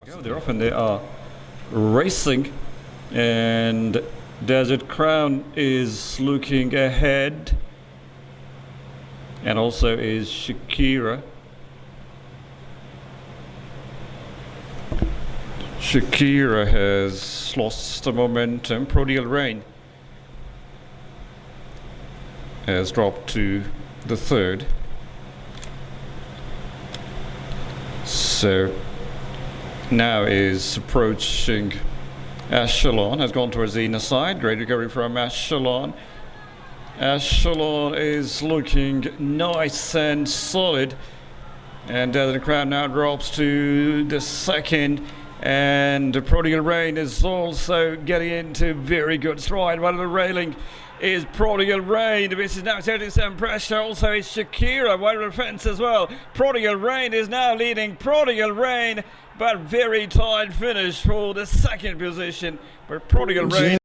They're off and they are racing, and Desert Crown is looking ahead, and also is Shakira. Shakira has lost the momentum. Prodigal Rain has dropped to the third. So now is approaching Echelon, has gone towards the inner side. Great recovery from Echelon. Echelon is looking nice and solid, and Desert Crown now drops to the second, and the Prodigal Rain is also getting into very good stride. One of the railing is Prodigal Rain. This is now exerting some pressure. Also is Shakira, wide of the fence as well. Prodigal Rain is now leading. Prodigal Rain, but very tight finish for the second position. But Prodigal Rain